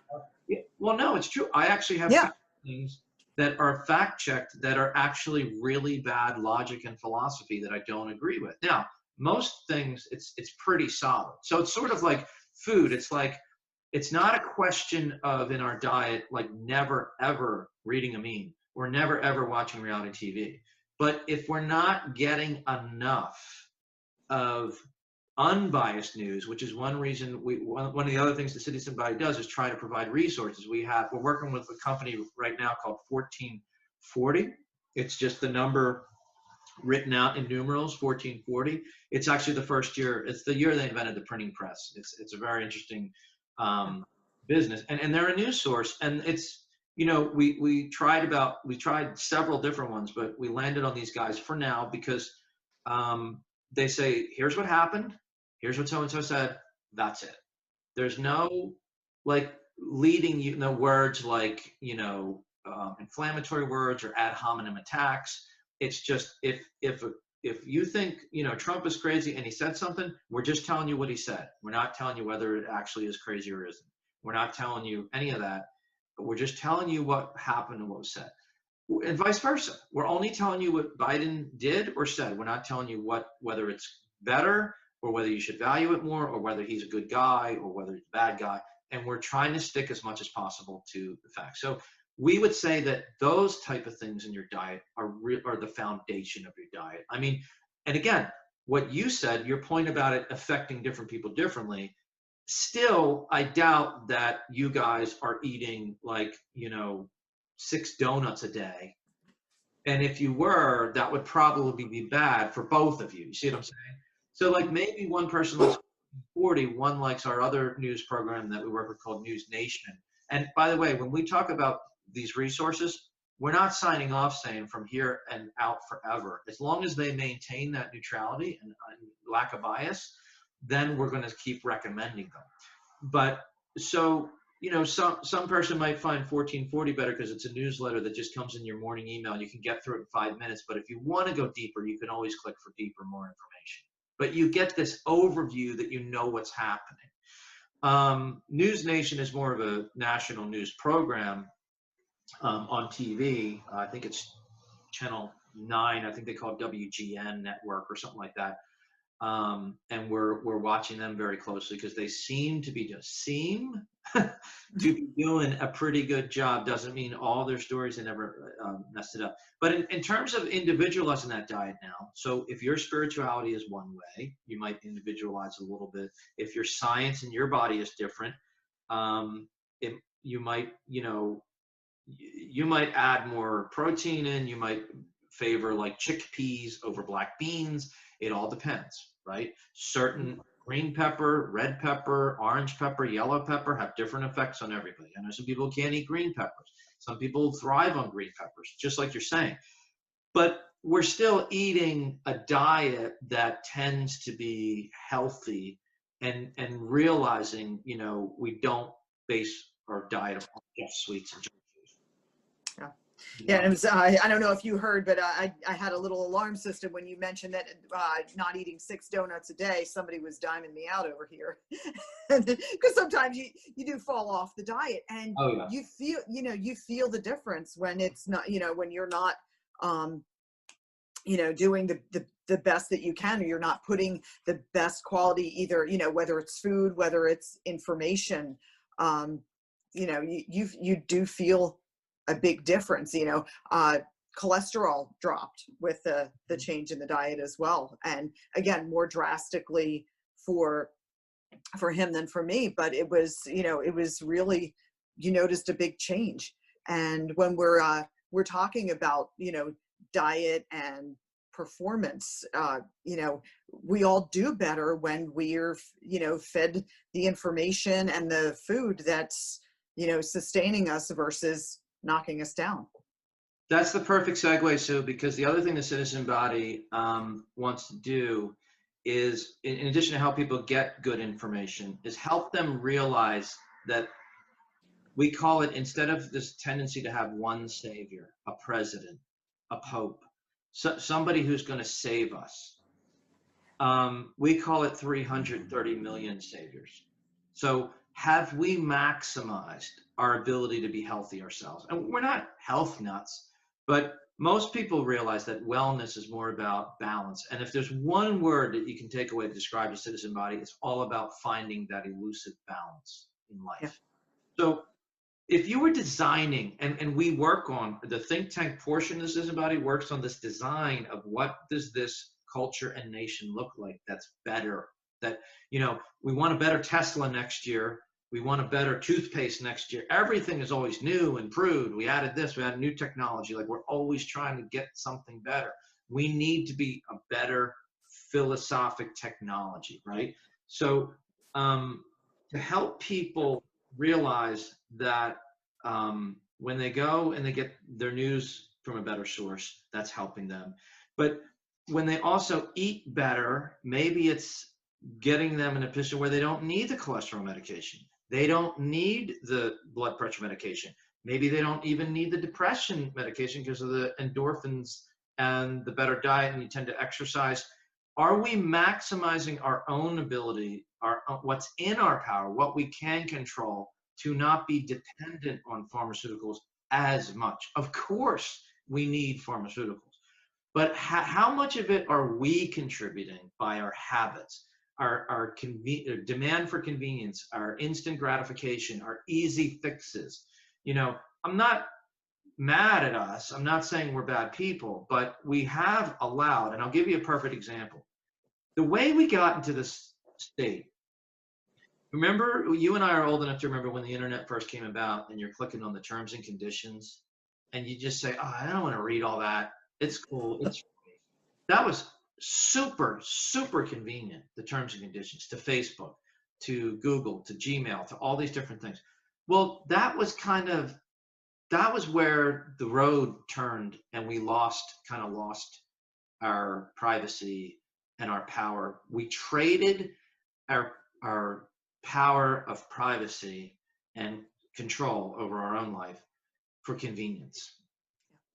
Well, no, it's true. I actually have things that are fact checked that are actually really bad logic and philosophy that I don't agree with. Now, most things it's pretty solid. So it's sort of like food. It's like it's not a question of in our diet like never ever reading a meme or never ever watching reality TV. But if we're not getting enough of unbiased news, which is one reason one of the other things the Citizen Body does is try to provide resources. We're working with a company right now called 1440. It's just the number written out in numerals, 1440. It's actually the first year. It's the year they invented the printing press. It's a very interesting business, and they're a news source. And it's we tried several different ones, but we landed on these guys for now because they say here's what happened, here's what so and so said. That's it. There's no like leading words like inflammatory words or ad hominem attacks. It's just if you think Trump is crazy and he said something, we're just telling you what he said. We're not telling you whether it actually is crazy or isn't. We're not telling you any of that. But we're just telling you what happened and what was said, and vice versa. We're only telling you what Biden did or said. We're not telling you whether it's better or whether you should value it more or whether he's a good guy or whether he's a bad guy. And we're trying to stick as much as possible to the facts. So we would say that those type of things in your diet are the foundation of your diet. I mean, and again, what you said, your point about it affecting different people differently, still, I doubt that you guys are eating 6 donuts a day. And if you were, that would probably be bad for both of you. You see what I'm saying? So like maybe one person likes 40, one likes our other news program that we work with called News Nation. And by the way, when we talk about these resources, we're not signing off saying from here and out forever. As long as they maintain that neutrality and lack of bias, then we're going to keep recommending them. But so, some person might find 1440 better because it's a newsletter that just comes in your morning email. You can get through it in 5 minutes. But if you want to go deeper, you can always click for deeper, more information. But you get this overview that you know what's happening. News Nation is more of a national news program. On TV, I think it's Channel 9. I think they call it WGN Network or something like that. And we're watching them very closely because they seem to be to be doing a pretty good job. Doesn't mean all their stories they never messed it up. But in terms of individualizing that diet now, so if your spirituality is one way, you might individualize a little bit. If your science and your body is different, you might, you might add more protein in. You might favor like chickpeas over black beans. It all depends, right? Certain green pepper, red pepper, orange pepper, yellow pepper have different effects on everybody. I know some people can't eat green peppers. Some people thrive on green peppers, just like you're saying. But we're still eating a diet that tends to be healthy, and realizing, we don't base our diet on just sweets and junk food. Yeah. Yeah, and it was, I don't know if you heard, but I had a little alarm system when you mentioned that not eating 6 donuts a day, somebody was diming me out over here. Because sometimes you do fall off the diet, and Oh, yeah. you feel the difference when it's not, when you're not, doing the best that you can, or you're not putting the best quality, either, whether it's food, whether it's information, you do feel a big difference. Cholesterol dropped with the change in the diet as well, and again, more drastically for him than for me, but it was really, you noticed a big change. And when we're talking about diet and performance, we all do better when we're fed the information and the food that's sustaining us versus knocking us down. That's the perfect segue, Sue, because the other thing the Citizen Body wants to do is, in addition to help people get good information, is help them realize that we call it, instead of this tendency to have one savior, a president, a pope, somebody who's going to save us, we call it 330 million saviors. So have we maximized our ability to be healthy ourselves? And we're not health nuts, but most people realize that wellness is more about balance. And if there's one word that you can take away to describe the Citizen Body, it's all about finding that elusive balance in life. Yeah. So if you were designing, and we work on the think tank portion of the Citizen Body, works on this design of what does this culture and nation look like that's better, that, we want a better Tesla next year. We want a better toothpaste next year. Everything is always new, improved. We added this, we added new technology. Like, we're always trying to get something better. We need to be a better philosophic technology, right? So to help people realize that when they go and they get their news from a better source, that's helping them. But when they also eat better, maybe it's getting them in a position where they don't need the cholesterol medication. They don't need the blood pressure medication. Maybe they don't even need the depression medication because of the endorphins and the better diet, and you tend to exercise. Are we maximizing our own ability, what's in our power, what we can control, to not be dependent on pharmaceuticals as much? Of course, we need pharmaceuticals, but how much of it are we contributing by our habits, our demand for convenience, our instant gratification, our easy fixes? I'm not mad at us. I'm not saying we're bad people, but we have allowed, and I'll give you a perfect example. The way we got into this state, remember, you and I are old enough to remember when the internet first came about and you're clicking on the terms and conditions and you just say, oh, I don't want to read all that. It's cool. That was super, super convenient, the terms and conditions, to Facebook, to Google, to Gmail, to all these different things. Well, that was where the road turned, and we lost our privacy and our power. We traded our power of privacy and control over our own life for convenience.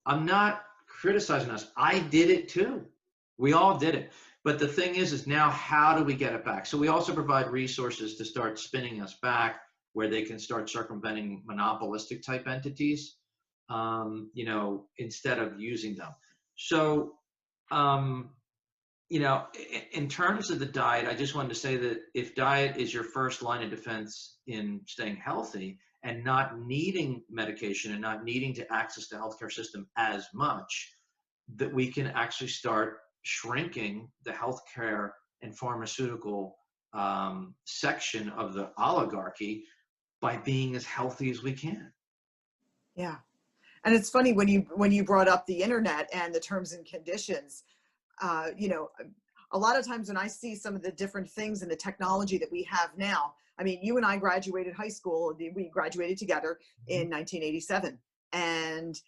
I'm not criticizing us. I did it too. We all did it. But the thing is now, how do we get it back? So we also provide resources to start spinning us back, where they can start circumventing monopolistic type entities, instead of using them. So In terms of the diet, I just wanted to say that if diet is your first line of defense in staying healthy and not needing medication and not needing to access the healthcare system as much, that we can actually start shrinking the healthcare and pharmaceutical section of the oligarchy by being as healthy as we can. Yeah. And it's funny when you brought up the internet and the terms and conditions, you know, a lot of times when I see some of the different things and the technology that we have now, I mean, you and I graduated high school, we graduated together in 1987. And,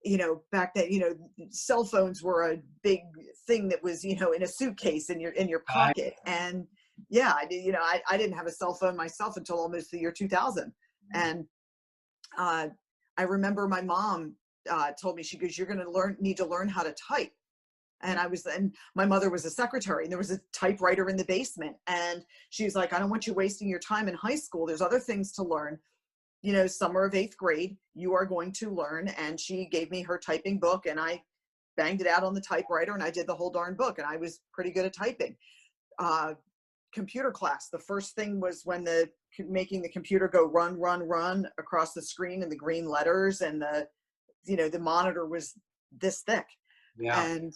you know, back then, you know, cell phones were a big thing that was, you know, in a suitcase in your pocket. And yeah, I didn't have a cell phone myself until almost the year 2000. And I remember my mom told me, she goes, you're going to need to learn how to type. And and my mother was a secretary, and there was a typewriter in the basement. And she was like, I don't want you wasting your time in high school. There's other things to learn. You know, summer of 8th grade, you are going to learn. And she gave me her typing book, and I banged it out on the typewriter, and I did the whole darn book. And I was pretty good at typing. Computer class, the first thing was when making the computer go run, run, run across the screen in the green letters, and the monitor was this thick. Yeah. And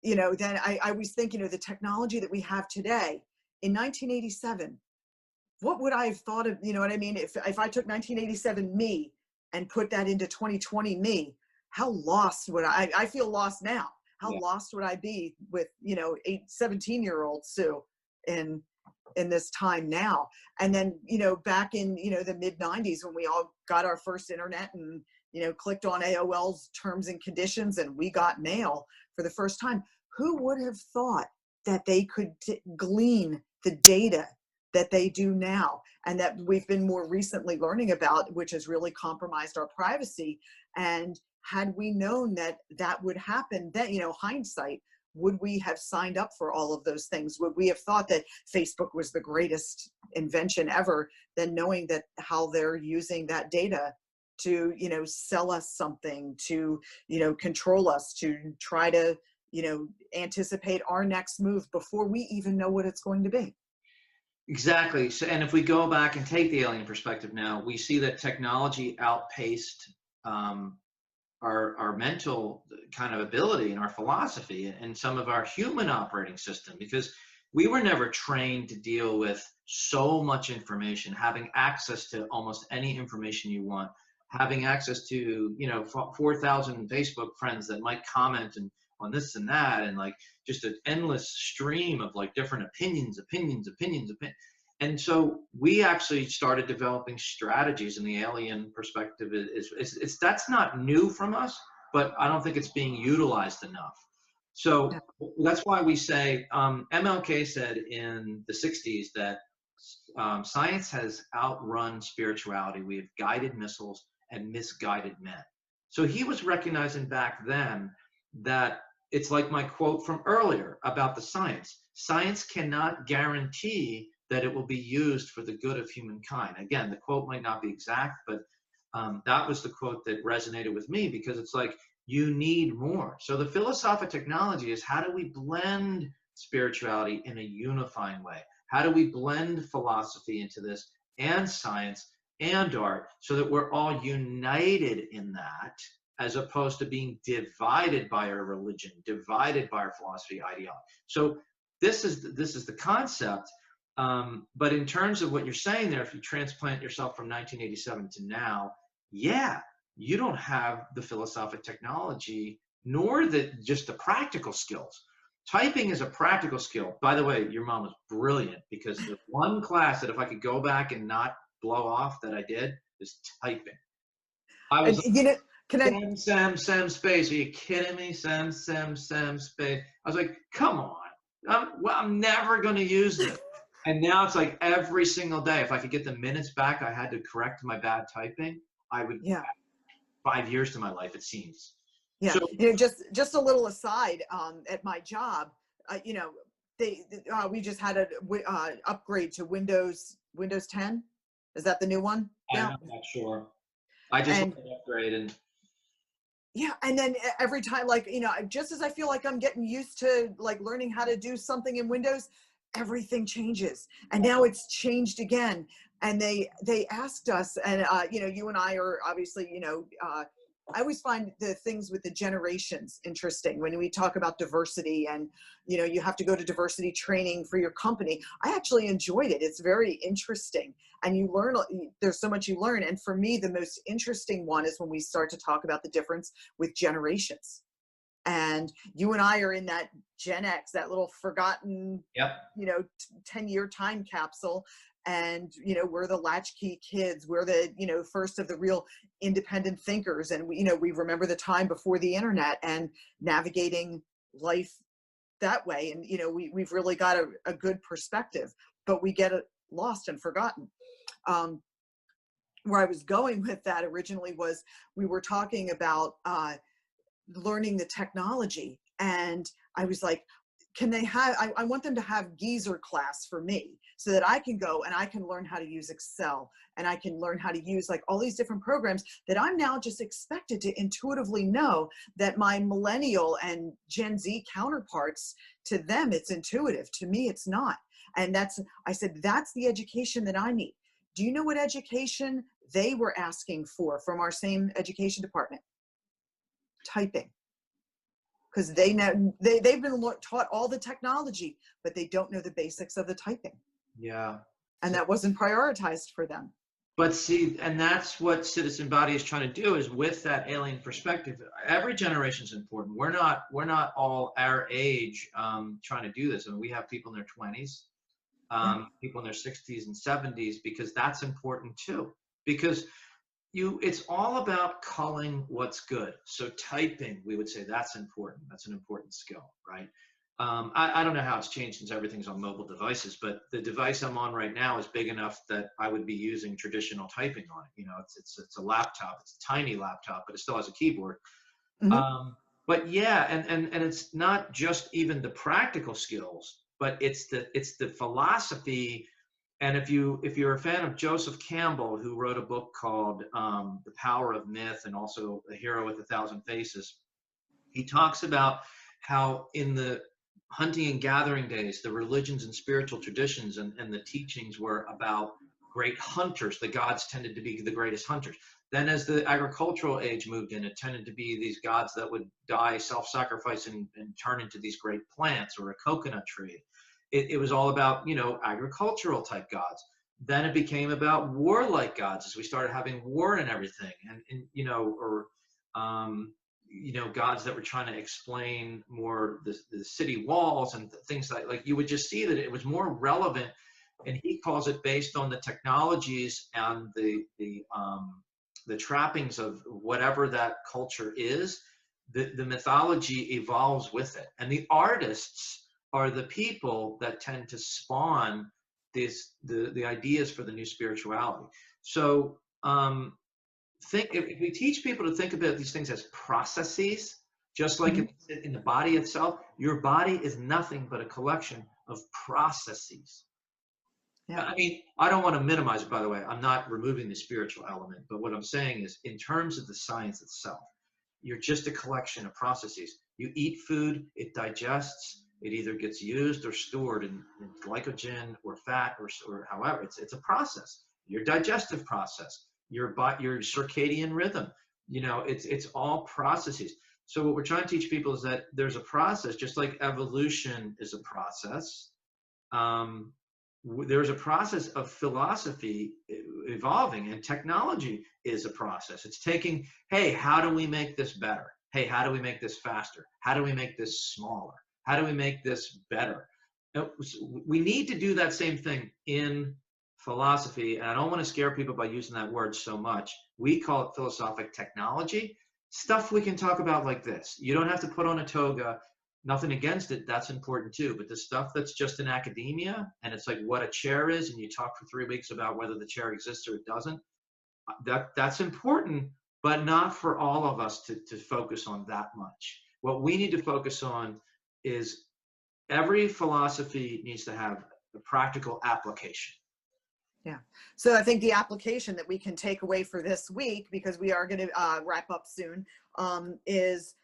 then I was thinking of the technology that we have today. In 1987, what would I have thought of, you know what I mean? If I took 1987 me and put that into 2020 me, how lost would I feel lost now. How lost would I be with, 17-year-old Sue in this time now? And then, back in, the mid 90s when we all got our first internet and, clicked on AOL's terms and conditions and we got mail for the first time, who would have thought that they could glean the data that they do now, and that we've been more recently learning about, which has really compromised our privacy? And had we known that that would happen, then, hindsight, would we have signed up for all of those things? Would we have thought that Facebook was the greatest invention ever, than knowing that how they're using that data to, sell us something, to, control us, to try to, anticipate our next move before we even know what it's going to be? Exactly. So, and if we go back and take the alien perspective now, we see that technology outpaced our mental kind of ability and our philosophy and some of our human operating system, because we were never trained to deal with so much information, having access to almost any information you want, having access to 4,000 Facebook friends that might comment and on this and that, and like just an endless stream of like different opinions. And so we actually started developing strategies, and the alien perspective is that's not new from us, but I don't think it's being utilized enough. So that's why we say, MLK said in the 60s that science has outrun spirituality. We have guided missiles and misguided men. So he was recognizing back then that it's like my quote from earlier about the science. Science cannot guarantee that it will be used for the good of humankind. Again, the quote might not be exact, but that was the quote that resonated with me, because it's like, you need more. So the philosophic technology is, how do we blend spirituality in a unifying way? How do we blend philosophy into this, and science and art, so that we're all united in that, as opposed to being divided by our religion, divided by our philosophy, ideology. So this is the concept. But in terms of what you're saying there, if you transplant yourself from 1987 to now, you don't have the philosophic technology, nor just the practical skills. Typing is a practical skill. By the way, your mom was brilliant, because the one class that if I could go back and not blow off that I did is typing. I was Sam space. Are you kidding me? Sam space. I was like, come on. I'm never going to use this. And now it's like every single day, if I could get the minutes back I had to correct my bad typing, I would. 5 years to my life, it seems. Yeah. So, just a little aside, at my job, we just had an upgrade to Windows 10. Is that the new one? I'm not sure. I just upgraded. Yeah, and then every time, like, just as I feel like I'm getting used to like learning how to do something in Windows, everything changes. And now it's changed again. And they asked us, and you and I are obviously, I always find the things with the generations interesting when we talk about diversity, and you have to go to diversity training for your company. I actually enjoyed it. It's very interesting, and you learn, there's so much you learn. And for me, the most interesting one is when we start to talk about the difference with generations. And you and I are in that Gen X, that little forgotten, Yep. 10-year time capsule. And, we're the latchkey kids. We're the, first of the real independent thinkers. And we remember the time before the internet and navigating life that way. And, we've really got a good perspective, but we get lost and forgotten. Where I was going with that originally was we were talking about learning the technology, and I was like, can they have, I want them to have Geezer class for me so that I can go and I can learn how to use Excel, and I can learn how to use like all these different programs that I'm now just expected to intuitively know, that my millennial and Gen Z counterparts, to them it's intuitive, to me it's not. And I said, that's the education that I need. Do you know what education they were asking for from our same education department? Typing. Because they've been taught all the technology, but they don't know the basics of the typing. Yeah. And that wasn't prioritized for them. But see, and that's what Citizen Body is trying to do, is with that alien perspective. Every generation is important. We're not all our age trying to do this. I mean, we have people in their 20s, people in their 60s and 70s, because that's important too. Because it's all about culling what's good. So typing, we would say that's important. That's an important skill, right? I don't know how it's changed since everything's on mobile devices, but the device I'm on right now is big enough that I would be using traditional typing on it. It's a laptop. It's a tiny laptop, but it still has a keyboard. Mm-hmm. But yeah, and it's not just even the practical skills, but it's the philosophy. And if you're a fan of Joseph Campbell, who wrote a book called The Power of Myth, and also A Hero with a Thousand Faces, he talks about how in the hunting and gathering days, the religions and spiritual traditions and the teachings were about great hunters. The gods tended to be the greatest hunters. Then as the agricultural age moved in, it tended to be these gods that would die, self-sacrifice, and turn into these great plants, or a coconut tree. It was all about, agricultural type gods. Then it became about warlike gods as we started having war and everything. Gods that were trying to explain more the city walls and things like you would just see that it was more relevant. And he calls it, based on the technologies and the trappings of whatever that culture is, the mythology evolves with it. And the artists are the people that tend to spawn the ideas for the new spirituality. So if we teach people to think about these things as processes, just like in the body itself, your body is nothing but a collection of processes. Yeah. I mean, I don't want to minimize it, by the way. I'm not removing the spiritual element, but what I'm saying is, in terms of the science itself, you're just a collection of processes. You eat food, it digests, it either gets used or stored in glycogen or fat or however. It's a process. Your digestive process, your circadian rhythm, it's all processes. So what we're trying to teach people is that there's a process, just like evolution is a process. There's a process of philosophy evolving, and technology is a process. It's taking, hey, how do we make this better? Hey, how do we make this faster? How do we make this smaller? How do we make this better? We need to do that same thing in philosophy, and I don't want to scare people by using that word so much. We call it philosophic technology. Stuff we can talk about like this. You don't have to put on a toga. Nothing against it, that's important too. But the stuff that's just in academia, and it's like what a chair is, and you talk for 3 weeks about whether the chair exists or it doesn't, that's important, but not for all of us to focus on that much. What we need to focus on is every philosophy needs to have a practical application. Yeah. So I think the application that we can take away for this week, because we are going to wrap up soon, is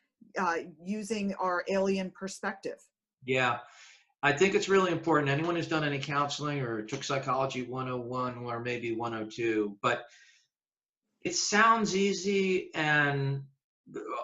using our alien perspective. Yeah. I think it's really important. Anyone who's done any counseling or took psychology 101 or maybe 102, but it sounds easy, and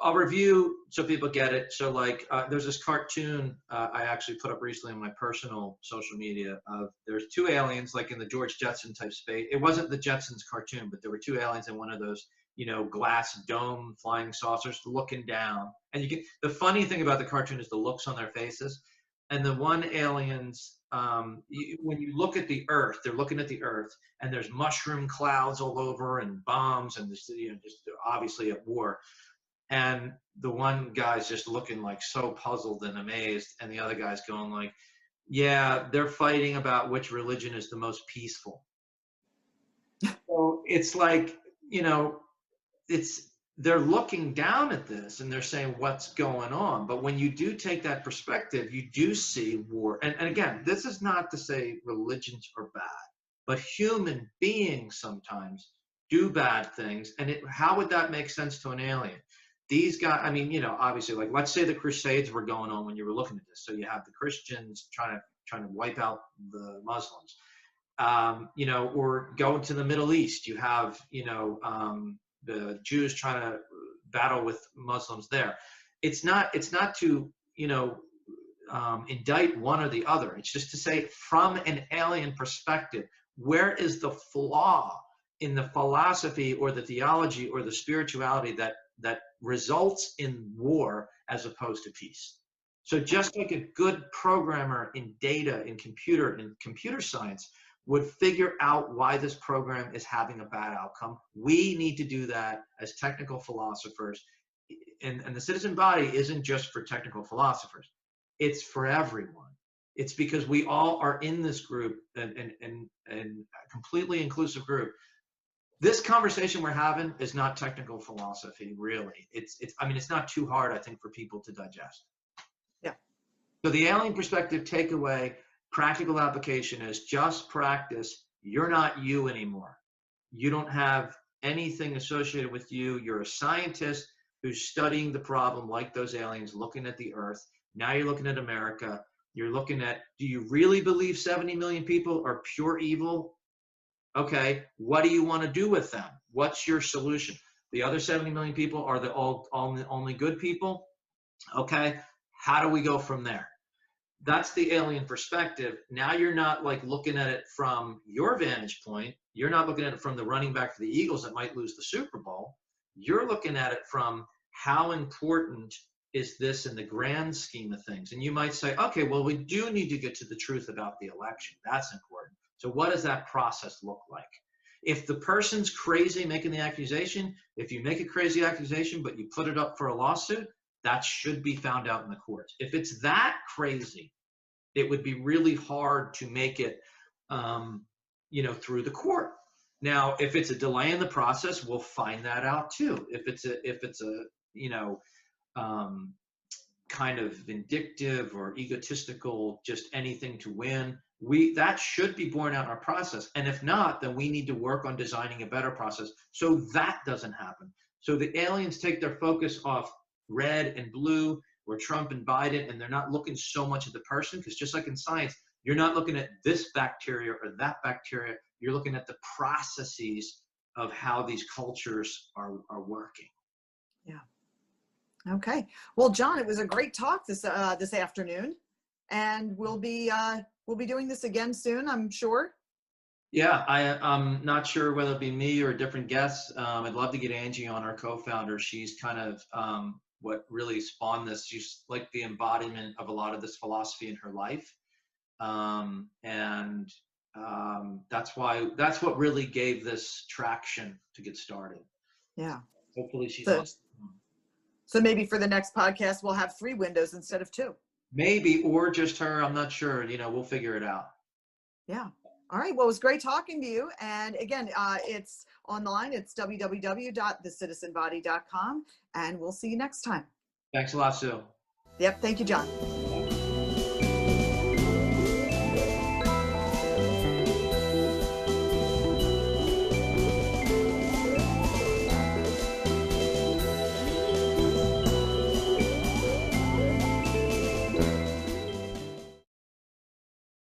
I'll review so people get it. So like there's this cartoon I actually put up recently on my personal social media of there's two aliens like in the George Jetson type space. It wasn't the Jetsons cartoon, but there were two aliens in one of those, you know, glass dome flying saucers looking down. And you can, the funny thing about the cartoon is the looks on their faces. And the one aliens, when you look at the Earth, they're looking at the Earth, and there's mushroom clouds all over and bombs, and this, you know, just obviously at war. And the one guy's just looking like so puzzled and amazed, and the other guy's going like, "Yeah, they're fighting about which religion is the most peaceful." So it's like, you know, they're looking down at this and they're saying what's going on. But when you do take that perspective, you do see war. And again, this is not to say religions are bad, but human beings sometimes do bad things. And how would that make sense to an alien? These guys, I mean, you know, obviously, like let's say the Crusades were going on when you were looking at this. So you have the Christians trying to wipe out the Muslims, you know, or go into the Middle East. You have, you know, the Jews trying to battle with Muslims there. It's not to, you know, indict one or the other. It's just to say from an alien perspective, where is the flaw in the philosophy or the theology or the spirituality that results in war as opposed to peace? So just like a good programmer in data, in computer science would figure out why this program is having a bad outcome, we need to do that as technical philosophers. And the citizen body isn't just for technical philosophers. It's for everyone. It's because we all are in this group and a completely inclusive group. This conversation we're having is not technical philosophy, really. I mean, it's not too hard, I think, for people to digest. Yeah. So the alien perspective takeaway, practical application is just practice. You're not you anymore. You don't have anything associated with you. You're a scientist who's studying the problem like those aliens looking at the Earth. Now you're looking at America. You're looking at, do you really believe 70 million people are pure evil? Okay, what do you want to do with them? What's your solution? The other 70 million people are the only good people? Okay, how do we go from there? That's the alien perspective. Now you're not like looking at it from your vantage point. You're not looking at it from the running back for the Eagles that might lose the Super Bowl. You're looking at it from how important is this in the grand scheme of things? And you might say, okay, well, we do need to get to the truth about the election. That's important. So what does that process look like? If the person's crazy making the accusation, if you make a crazy accusation, but you put it up for a lawsuit, that should be found out in the courts. If it's that crazy, it would be really hard to make it, you know, through the court. Now, if it's a delay in the process, we'll find that out too. If it's a, you know, kind of vindictive or egotistical, just anything to win, that should be borne out in our process. And if not, then we need to work on designing a better process so that doesn't happen. So the aliens take their focus off red and blue or Trump and Biden, and they're not looking so much at the person, because just like in science, you're not looking at this bacteria or that bacteria, you're looking at the processes of how these cultures are working. Yeah. Okay. Well, John, it was a great talk this afternoon, and we'll be doing this again soon, I'm sure. Yeah, I'm not sure whether it be me or a different guest. I'd love to get Angie on, our co-founder. She's kind of what really spawned this. She's like the embodiment of a lot of this philosophy in her life. That's what really gave this traction to get started. Yeah. Hopefully she's so, on. So maybe for the next podcast, we'll have 3 windows instead of 2. Maybe, or just her. I'm not sure. You know, we'll figure it out. Yeah. All right. Well, it was great talking to you. And again, it's online. It's www.thecitizenbody.com. And we'll see you next time. Thanks a lot, Sue. Yep. Thank you, John.